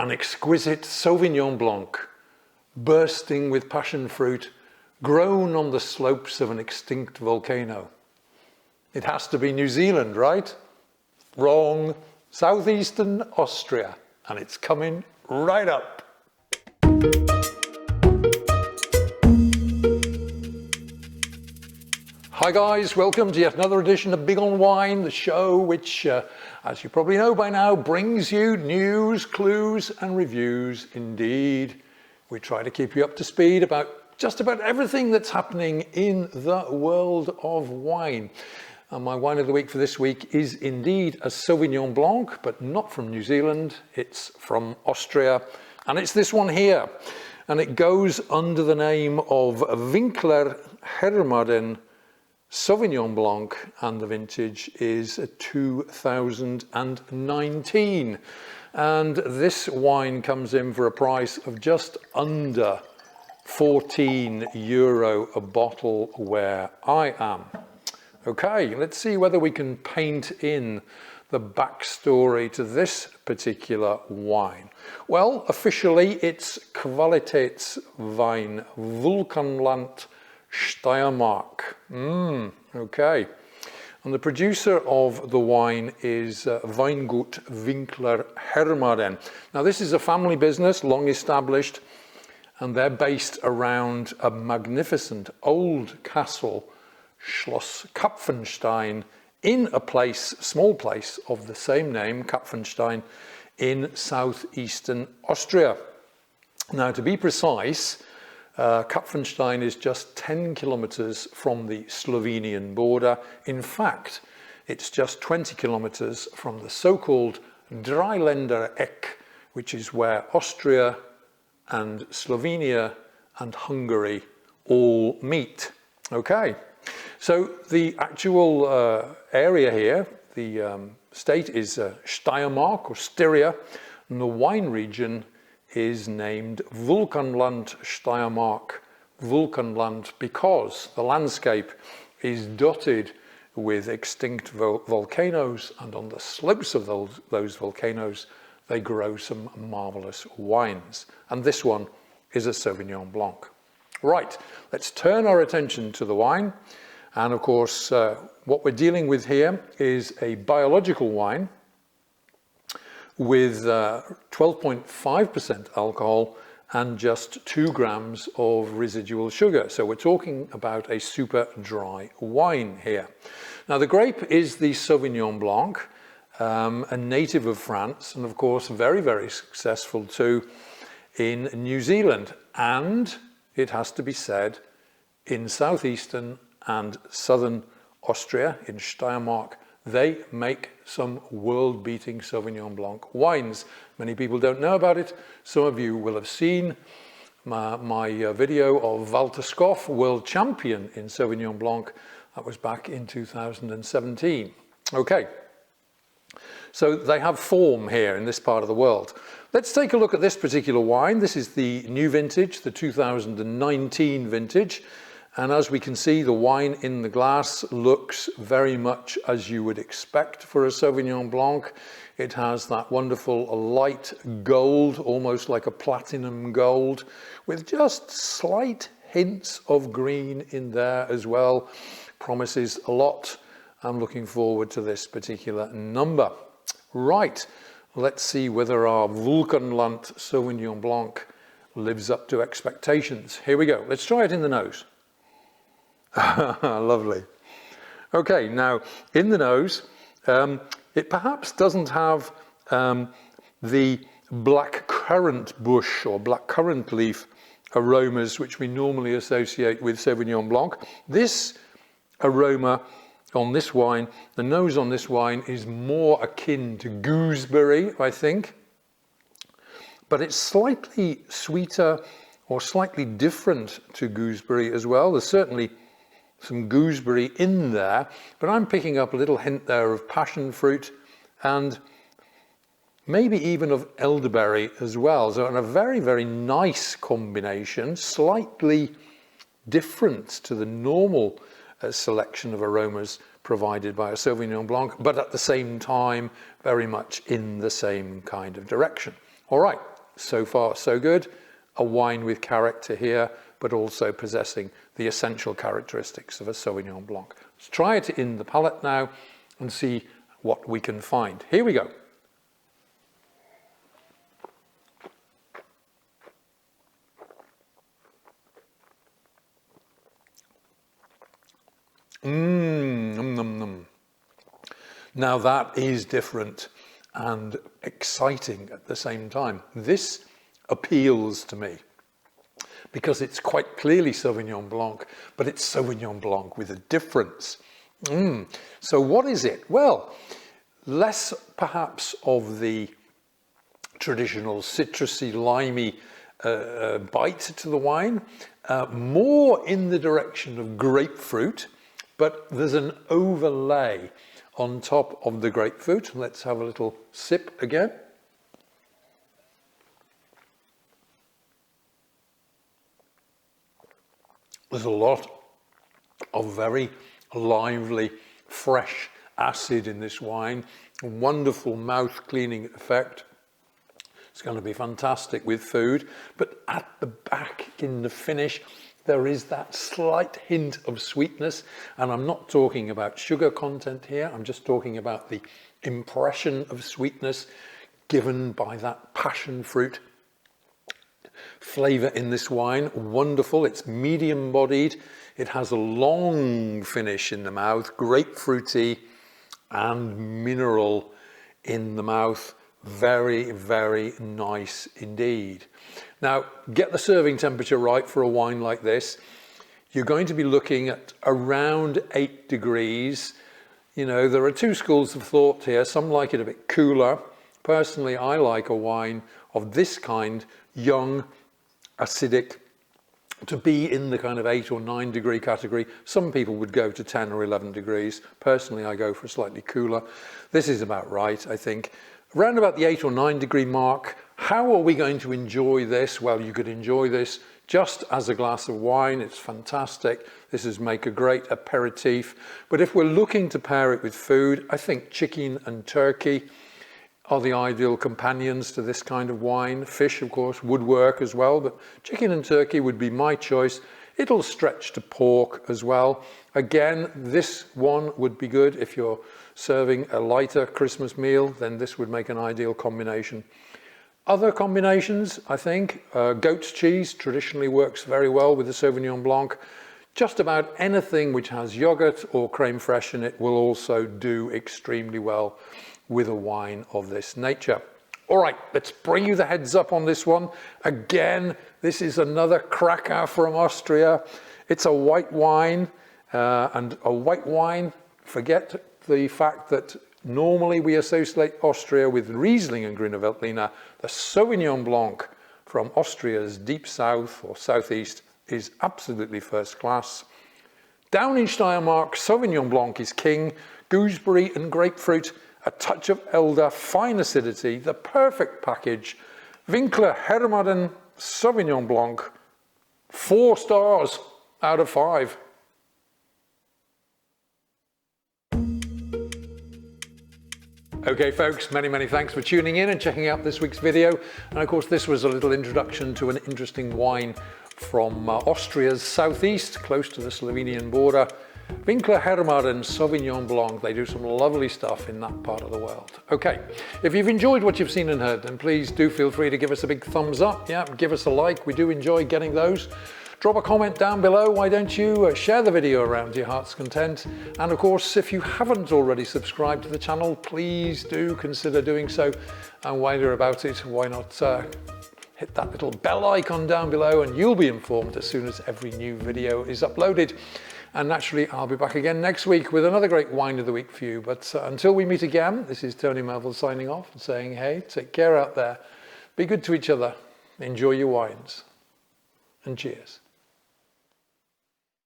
an exquisite Sauvignon Blanc, bursting with passion fruit, grown on the slopes of an extinct volcano. It has to be New Zealand, right? Wrong. Southeastern Austria, and it's coming right up. Hi guys, welcome to yet another edition of bigonwine, the show which, as you probably know by now, brings you news, clues and reviews. Indeed, we try to keep you up to speed about just about everything that's happening in the world of wine. And my wine of the week for this week is indeed a Sauvignon Blanc, but not from New Zealand, it's from Austria, and it's this one here. And it goes under the name of Winkler-Hermaden Sauvignon Blanc, and the vintage is 2019. And this wine comes in for a price of just under €14 a bottle where I am. Okay, let's see whether we can paint in the backstory to this particular wine. Well, officially it's Qualitätswein Vulkanland Steiermark. Okay. And the producer of the wine is Weingut Winkler-Hermaden. Now this is a family business, long established, and they're based around a magnificent old castle, Schloss Kapfenstein, in a place, small place of the same name, Kapfenstein, in southeastern Austria. Now, to be precise, Kapfenstein is just 10 kilometers from the Slovenian border. In fact, it's just 20 kilometers from the so-called Dreiländereck, which is where Austria and Slovenia and Hungary all meet. Okay. So the actual area here, the state is Steiermark or Styria, and the wine region is named Vulkanland Steiermark, Vulkanland, because the landscape is dotted with extinct volcanoes, and on the slopes of those volcanoes they grow some marvelous wines. And this one is a Sauvignon Blanc. Right, let's turn our attention to the wine. And of course, what we're dealing with here is a biological wine with 12.5% alcohol and just 2 grams of residual sugar. So we're talking about a super dry wine here. Now the grape is the Sauvignon Blanc, a native of France, and of course very, very successful too in New Zealand. And it has to be said, in southeastern and southern Austria, in Steiermark, they make some world-beating Sauvignon Blanc wines. Many people don't know about it. Some of you will have seen my video of Walter Skoff, world champion in Sauvignon Blanc. That was back in 2017. Okay, so they have form here in this part of the world. Let's take a look at this particular wine. This is the new vintage, the 2019 vintage. And as we can see, the wine in the glass looks very much as you would expect for a Sauvignon Blanc. It has that wonderful light gold, almost like a platinum gold, with just slight hints of green in there as well. Promises a lot. I'm looking forward to this particular number. Right, let's see whether our Vulkanland Sauvignon Blanc lives up to expectations. Here we go. Let's try it in the nose. Lovely. Okay, now in the nose, it perhaps doesn't have the black currant bush or black currant leaf aromas which we normally associate with Sauvignon Blanc. This aroma on this wine, the nose on this wine is more akin to gooseberry, I think, but it's slightly sweeter or slightly different to gooseberry as well. There's certainly some gooseberry in there, but I'm picking up a little hint there of passion fruit and maybe even of elderberry as well. So a very, very nice combination, slightly different to the normal selection of aromas provided by a Sauvignon Blanc, but at the same time, very much in the same kind of direction. All right, so far so good. A wine with character here, but also possessing the essential characteristics of a Sauvignon Blanc. Let's try it in the palate now and see what we can find. Here we go. Now that is different and exciting at the same time. This appeals to me because it's quite clearly Sauvignon Blanc, but it's Sauvignon Blanc with a difference. So what is it? Well, less perhaps of the traditional citrusy, limey bite to the wine, more in the direction of grapefruit, but there's an overlay on top of the grapefruit. Let's have a little sip again. There's a lot of very lively, fresh acid in this wine, a wonderful mouth cleaning effect. It's going to be fantastic with food, but at the back in the finish, there is that slight hint of sweetness, and I'm not talking about sugar content here, I'm just talking about the impression of sweetness given by that passion fruit flavor in this wine. Wonderful, it's medium bodied, it has a long finish in the mouth, grapefruity and mineral in the mouth. Very, very nice indeed. Now, get the serving temperature right for a wine like this. You're going to be looking at around 8 degrees. You know, there are two schools of thought here. Some like it a bit cooler. Personally, I like a wine of this kind, young, acidic, to be in the kind of 8 or 9 degree category. Some people would go to 10 or 11 degrees. Personally, I go for slightly cooler. This is about right, I think. Around about the 8 or 9 degree mark. How are we going to enjoy this? Well, you could enjoy this just as a glass of wine. It's fantastic. This is make a great aperitif. But if we're looking to pair it with food, I think chicken and turkey are the ideal companions to this kind of wine. Fish, of course, would work as well, but chicken and turkey would be my choice. It'll stretch to pork as well. Again, this one would be good if you're serving a lighter Christmas meal, then this would make an ideal combination. Other combinations, I think, goat's cheese traditionally works very well with the Sauvignon Blanc. Just about anything which has yogurt or creme fraiche in it will also do extremely well with a wine of this nature. All right, let's bring you the heads up on this one. Again, this is another cracker from Austria. It's a white wine, and a white wine, forget the fact that normally we associate Austria with Riesling and Grüner Veltliner. The Sauvignon Blanc from Austria's deep south or southeast is absolutely first class. Down in Steiermark, Sauvignon Blanc is king, gooseberry and grapefruit, a touch of elder, fine acidity, the perfect package. Winkler-Hermaden Sauvignon Blanc, 4 stars out of 5. Okay folks, many thanks for tuning in and checking out this week's video. And of course this was a little introduction to an interesting wine from Austria's southeast, close to the Slovenian border. Winkler-Hermaden Sauvignon Blanc. They do some lovely stuff in that part of the world. Okay, if you've enjoyed what you've seen and heard, then please do feel free to give us a big thumbs up. Yeah, give us a like. We do enjoy getting those. Drop a comment down below, why don't you? Share the video around to your heart's content. And of course, if you haven't already subscribed to the channel, please do consider doing so. And while you're about it, why not hit that little bell icon down below and you'll be informed as soon as every new video is uploaded. And naturally, I'll be back again next week with another great wine of the week for you. But until we meet again, this is Tony Melville signing off and saying, hey, take care out there. Be good to each other. Enjoy your wines. And cheers.